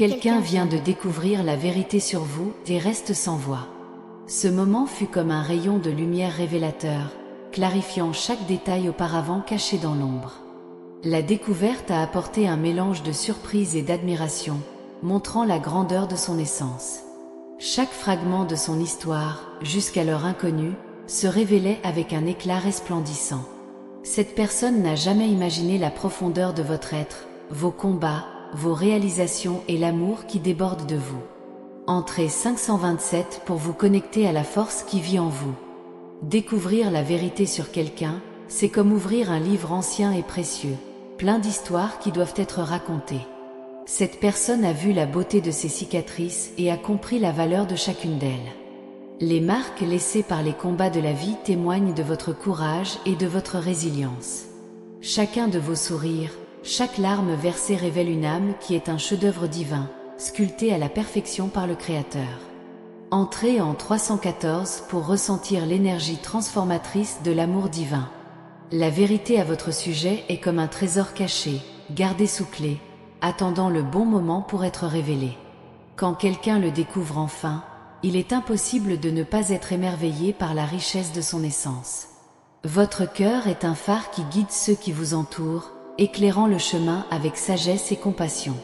Quelqu'un vient de découvrir la vérité sur vous et reste sans voix. Ce moment fut comme un rayon de lumière révélateur, clarifiant chaque détail auparavant caché dans l'ombre. La découverte a apporté un mélange de surprise et d'admiration, montrant la grandeur de son essence. Chaque fragment de son histoire, jusqu'alors inconnu, se révélait avec un éclat resplendissant. Cette personne n'a jamais imaginé la profondeur de votre être, vos combats, vos réalisations et l'amour qui déborde de vous. Entrez 527 pour vous connecter à la force qui vit en vous. Découvrir la vérité sur quelqu'un, c'est comme ouvrir un livre ancien et précieux, plein d'histoires qui doivent être racontées. Cette personne a vu la beauté de ses cicatrices et a compris la valeur de chacune d'elles. Les marques laissées par les combats de la vie témoignent de votre courage et de votre résilience. Chacun de vos sourires, chaque larme versée révèle une âme qui est un chef-d'œuvre divin, sculpté à la perfection par le Créateur. Entrez en 314 pour ressentir l'énergie transformatrice de l'amour divin. La vérité à votre sujet est comme un trésor caché, gardé sous clé, attendant le bon moment pour être révélé. Quand quelqu'un le découvre enfin, il est impossible de ne pas être émerveillé par la richesse de son essence. Votre cœur est un phare qui guide ceux qui vous entourent, éclairant le chemin avec sagesse et compassion.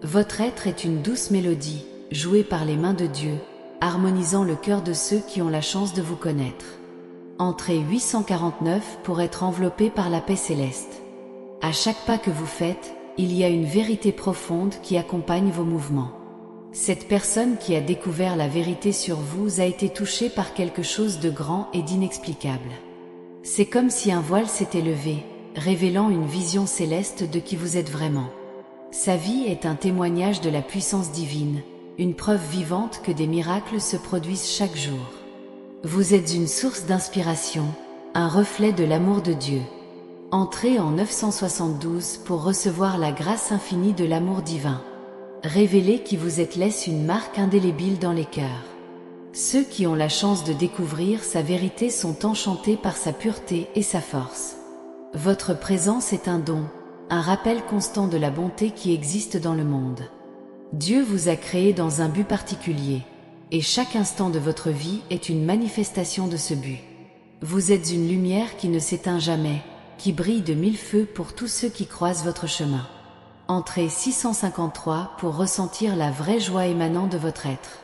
Votre être est une douce mélodie, jouée par les mains de Dieu, harmonisant le cœur de ceux qui ont la chance de vous connaître. Entrez 849 pour être enveloppé par la paix céleste. À chaque pas que vous faites, il y a une vérité profonde qui accompagne vos mouvements. Cette personne qui a découvert la vérité sur vous a été touchée par quelque chose de grand et d'inexplicable. C'est comme si un voile s'était levé, révélant une vision céleste de qui vous êtes vraiment. Sa vie est un témoignage de la puissance divine, une preuve vivante que des miracles se produisent chaque jour. Vous êtes une source d'inspiration, un reflet de l'amour de Dieu. Entrez en 972 pour recevoir la grâce infinie de l'amour divin. Révéler qui vous êtes laisse une marque indélébile dans les cœurs. Ceux qui ont la chance de découvrir sa vérité sont enchantés par sa pureté et sa force. Votre présence est un don, un rappel constant de la bonté qui existe dans le monde. Dieu vous a créé dans un but particulier, et chaque instant de votre vie est une manifestation de ce but. Vous êtes une lumière qui ne s'éteint jamais, qui brille de 1000 feux pour tous ceux qui croisent votre chemin. Entrez 653 pour ressentir la vraie joie émanant de votre être.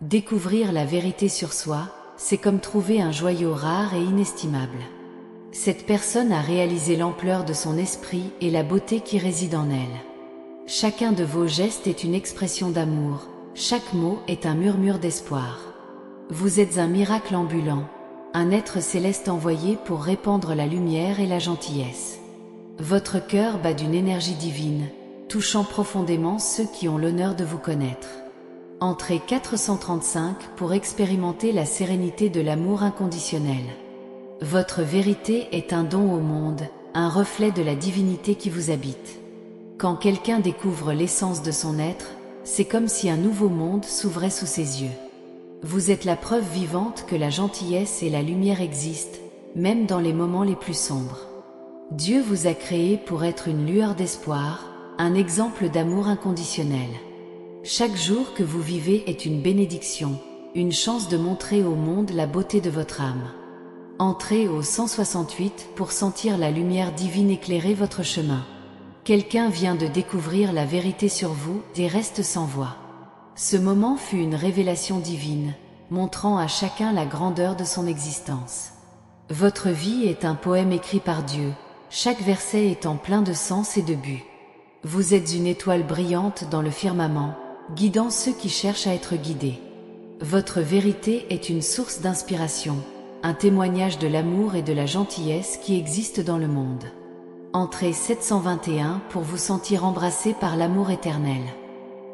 Découvrir la vérité sur soi, c'est comme trouver un joyau rare et inestimable. Cette personne a réalisé l'ampleur de son esprit et la beauté qui réside en elle. Chacun de vos gestes est une expression d'amour, chaque mot est un murmure d'espoir. Vous êtes un miracle ambulant, un être céleste envoyé pour répandre la lumière et la gentillesse. Votre cœur bat d'une énergie divine, touchant profondément ceux qui ont l'honneur de vous connaître. Entrez 435 pour expérimenter la sérénité de l'amour inconditionnel. Votre vérité est un don au monde, un reflet de la divinité qui vous habite. Quand quelqu'un découvre l'essence de son être, c'est comme si un nouveau monde s'ouvrait sous ses yeux. Vous êtes la preuve vivante que la gentillesse et la lumière existent, même dans les moments les plus sombres. Dieu vous a créé pour être une lueur d'espoir, un exemple d'amour inconditionnel. Chaque jour que vous vivez est une bénédiction, une chance de montrer au monde la beauté de votre âme. Entrez au 168 pour sentir la lumière divine éclairer votre chemin. Quelqu'un vient de découvrir la vérité sur vous et reste sans voix. Ce moment fut une révélation divine, montrant à chacun la grandeur de son existence. Votre vie est un poème écrit par Dieu, chaque verset étant plein de sens et de but. Vous êtes une étoile brillante dans le firmament, guidant ceux qui cherchent à être guidés. Votre vérité est une source d'inspiration, un témoignage de l'amour et de la gentillesse qui existent dans le monde. Entrez 721 pour vous sentir embrassé par l'amour éternel.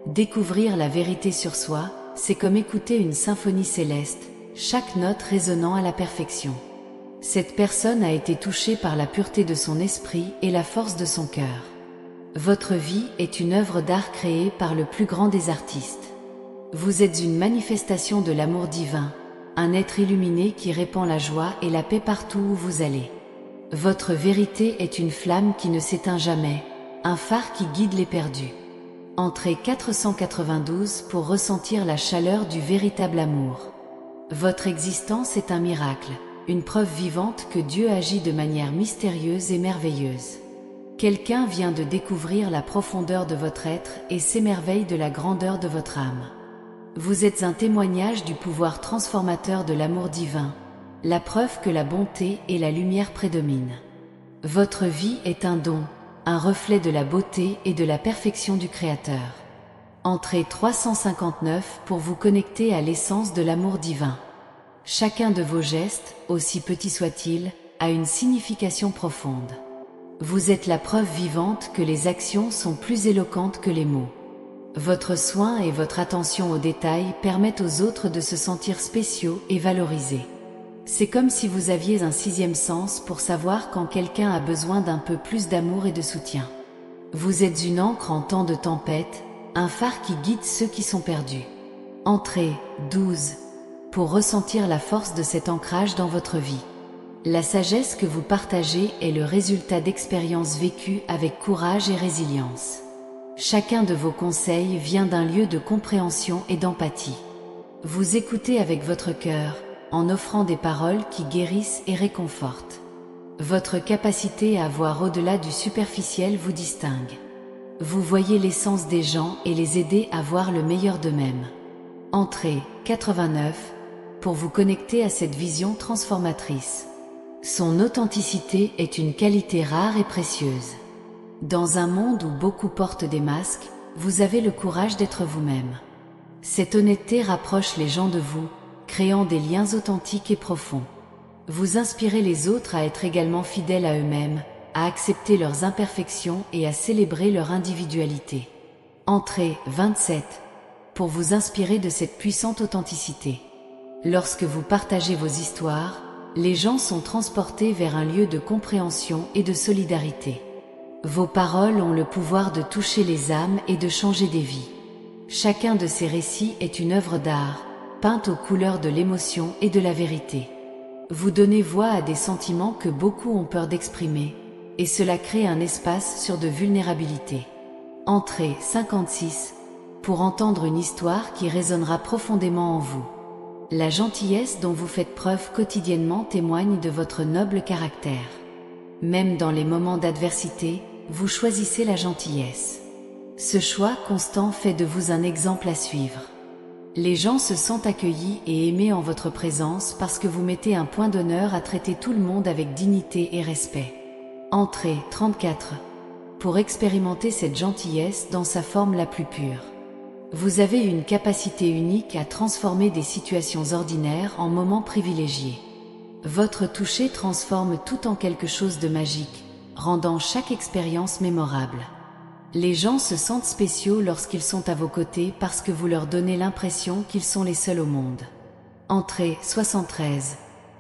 Découvrir la vérité sur soi, c'est comme écouter une symphonie céleste, chaque note résonnant à la perfection. Cette personne a été touchée par la pureté de son esprit et la force de son cœur. Votre vie est une œuvre d'art créée par le plus grand des artistes. Vous êtes une manifestation de l'amour divin, un être illuminé qui répand la joie et la paix partout où vous allez. Votre vérité est une flamme qui ne s'éteint jamais, un phare qui guide les perdus. Entrée 492 pour ressentir la chaleur du véritable amour. Votre existence est un miracle, une preuve vivante que Dieu agit de manière mystérieuse et merveilleuse. Quelqu'un vient de découvrir la profondeur de votre être et s'émerveille de la grandeur de votre âme. Vous êtes un témoignage du pouvoir transformateur de l'amour divin, la preuve que la bonté et la lumière prédominent. Votre vie est un don, un reflet de la beauté et de la perfection du Créateur. Entrée 359 pour vous connecter à l'essence de l'amour divin. Chacun de vos gestes, aussi petits soient-ils, a une signification profonde. Vous êtes la preuve vivante que les actions sont plus éloquentes que les mots. Votre soin et votre attention aux détails permettent aux autres de se sentir spéciaux et valorisés. C'est comme si vous aviez un sixième sens pour savoir quand quelqu'un a besoin d'un peu plus d'amour et de soutien. Vous êtes une ancre en temps de tempête, un phare qui guide ceux qui sont perdus. Entrée 12 pour ressentir la force de cet ancrage dans votre vie. La sagesse que vous partagez est le résultat d'expériences vécues avec courage et résilience. Chacun de vos conseils vient d'un lieu de compréhension et d'empathie. Vous écoutez avec votre cœur, en offrant des paroles qui guérissent et réconfortent. Votre capacité à voir au-delà du superficiel vous distingue. Vous voyez l'essence des gens et les aider à voir le meilleur d'eux-mêmes. Entrée 89 pour vous connecter à cette vision transformatrice. Son authenticité est une qualité rare et précieuse. Dans un monde où beaucoup portent des masques, vous avez le courage d'être vous-même. Cette honnêteté rapproche les gens de vous, créant des liens authentiques et profonds. Vous inspirez les autres à être également fidèles à eux-mêmes, à accepter leurs imperfections et à célébrer leur individualité. Entrée 27 pour vous inspirer de cette puissante authenticité. Lorsque vous partagez vos histoires, les gens sont transportés vers un lieu de compréhension et de solidarité. Vos paroles ont le pouvoir de toucher les âmes et de changer des vies. Chacun de ces récits est une œuvre d'art, peinte aux couleurs de l'émotion et de la vérité. Vous donnez voix à des sentiments que beaucoup ont peur d'exprimer, et cela crée un espace sur de vulnérabilité. Entrée 56 pour entendre une histoire qui résonnera profondément en vous. La gentillesse dont vous faites preuve quotidiennement témoigne de votre noble caractère. Même dans les moments d'adversité, vous choisissez la gentillesse. Ce choix constant fait de vous un exemple à suivre. Les gens se sentent accueillis et aimés en votre présence parce que vous mettez un point d'honneur à traiter tout le monde avec dignité et respect. Entrée 34 pour expérimenter cette gentillesse dans sa forme la plus pure. Vous avez une capacité unique à transformer des situations ordinaires en moments privilégiés. Votre toucher transforme tout en quelque chose de magique, rendant chaque expérience mémorable. Les gens se sentent spéciaux lorsqu'ils sont à vos côtés parce que vous leur donnez l'impression qu'ils sont les seuls au monde. Entrée 73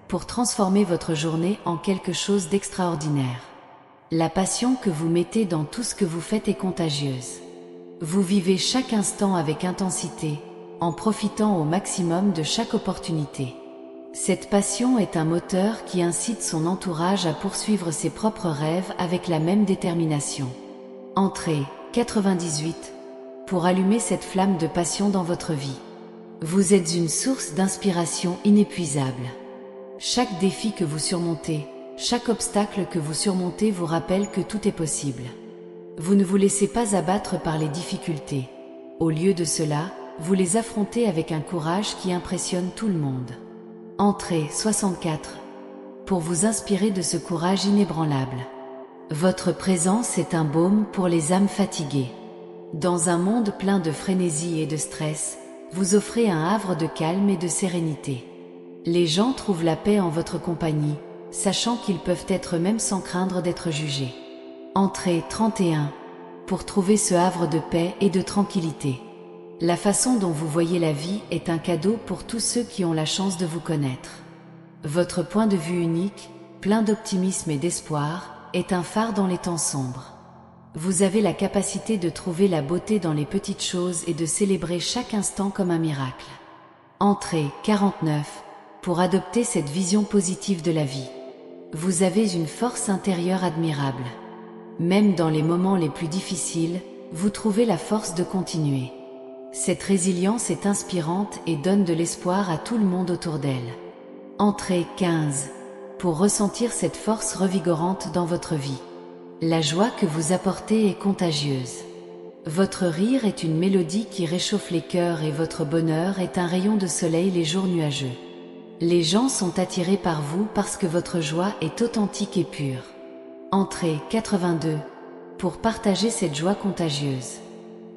pour transformer votre journée en quelque chose d'extraordinaire. La passion que vous mettez dans tout ce que vous faites est contagieuse. Vous vivez chaque instant avec intensité, en profitant au maximum de chaque opportunité. Cette passion est un moteur qui incite son entourage à poursuivre ses propres rêves avec la même détermination. Entrée 98 pour allumer cette flamme de passion dans votre vie. Vous êtes une source d'inspiration inépuisable. Chaque défi que vous surmontez, chaque obstacle que vous surmontez vous rappelle que tout est possible. Vous ne vous laissez pas abattre par les difficultés. Au lieu de cela, vous les affrontez avec un courage qui impressionne tout le monde. Entrée 64 pour vous inspirer de ce courage inébranlable. Votre présence est un baume pour les âmes fatiguées. Dans un monde plein de frénésie et de stress, vous offrez un havre de calme et de sérénité. Les gens trouvent la paix en votre compagnie, sachant qu'ils peuvent être eux-mêmes sans craindre d'être jugés. Entrée 31 pour trouver ce havre de paix et de tranquillité. La façon dont vous voyez la vie est un cadeau pour tous ceux qui ont la chance de vous connaître. Votre point de vue unique, plein d'optimisme et d'espoir, est un phare dans les temps sombres. Vous avez la capacité de trouver la beauté dans les petites choses et de célébrer chaque instant comme un miracle. Entrée 49 pour adopter cette vision positive de la vie. Vous avez une force intérieure admirable. Même dans les moments les plus difficiles, vous trouvez la force de continuer. Cette résilience est inspirante et donne de l'espoir à tout le monde autour d'elle. Entrée 15. Pour ressentir cette force revigorante dans votre vie. La joie que vous apportez est contagieuse. Votre rire est une mélodie qui réchauffe les cœurs et votre bonheur est un rayon de soleil les jours nuageux. Les gens sont attirés par vous parce que votre joie est authentique et pure. Entrée 82. Pour partager cette joie contagieuse.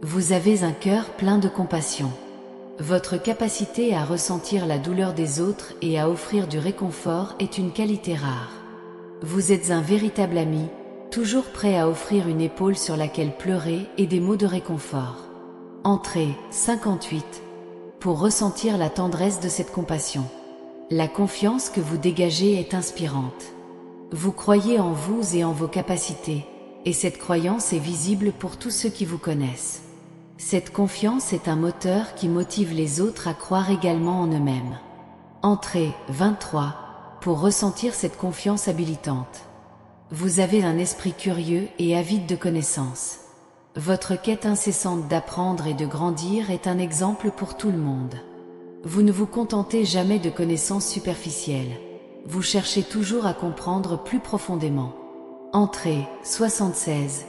Vous avez un cœur plein de compassion. Votre capacité à ressentir la douleur des autres et à offrir du réconfort est une qualité rare. Vous êtes un véritable ami, toujours prêt à offrir une épaule sur laquelle pleurer et des mots de réconfort. Entrée 58. Pour ressentir la tendresse de cette compassion. La confiance que vous dégagez est inspirante. Vous croyez en vous et en vos capacités, et cette croyance est visible pour tous ceux qui vous connaissent. Cette confiance est un moteur qui motive les autres à croire également en eux-mêmes. Entrée 23. Pour ressentir cette confiance habilitante. Vous avez un esprit curieux et avide de connaissances. Votre quête incessante d'apprendre et de grandir est un exemple pour tout le monde. Vous ne vous contentez jamais de connaissances superficielles. Vous cherchez toujours à comprendre plus profondément. Entrée 76.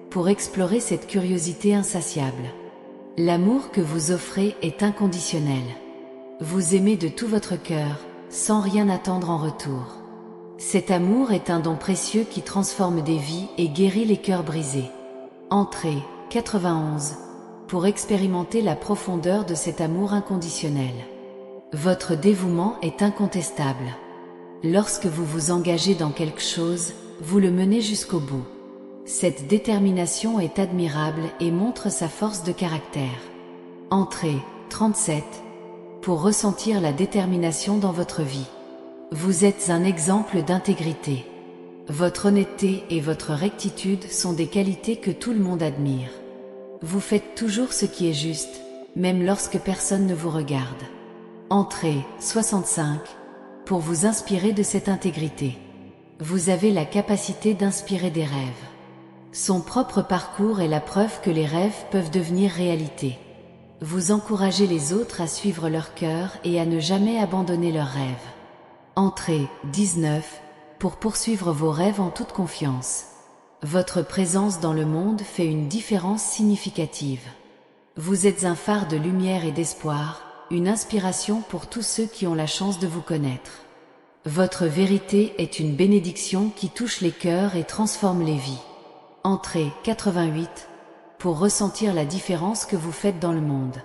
Pour explorer cette curiosité insatiable. L'amour que vous offrez est inconditionnel. Vous aimez de tout votre cœur, sans rien attendre en retour. Cet amour est un don précieux qui transforme des vies et guérit les cœurs brisés. Entrée 91. Pour expérimenter la profondeur de cet amour inconditionnel. Votre dévouement est incontestable. Lorsque vous vous engagez dans quelque chose, vous le menez jusqu'au bout. Cette détermination est admirable et montre sa force de caractère. Entrée 37. Pour ressentir la détermination dans votre vie. Vous êtes un exemple d'intégrité. Votre honnêteté et votre rectitude sont des qualités que tout le monde admire. Vous faites toujours ce qui est juste, même lorsque personne ne vous regarde. Entrée 65. Pour vous inspirer de cette intégrité. Vous avez la capacité d'inspirer des rêves. Son propre parcours est la preuve que les rêves peuvent devenir réalité. Vous encouragez les autres à suivre leur cœur et à ne jamais abandonner leurs rêves. Entrée 19. Pour poursuivre vos rêves en toute confiance. Votre présence dans le monde fait une différence significative. Vous êtes un phare de lumière et d'espoir, une inspiration pour tous ceux qui ont la chance de vous connaître. Votre vérité est une bénédiction qui touche les cœurs et transforme les vies. Entrée 88. Pour ressentir la différence que vous faites dans le monde.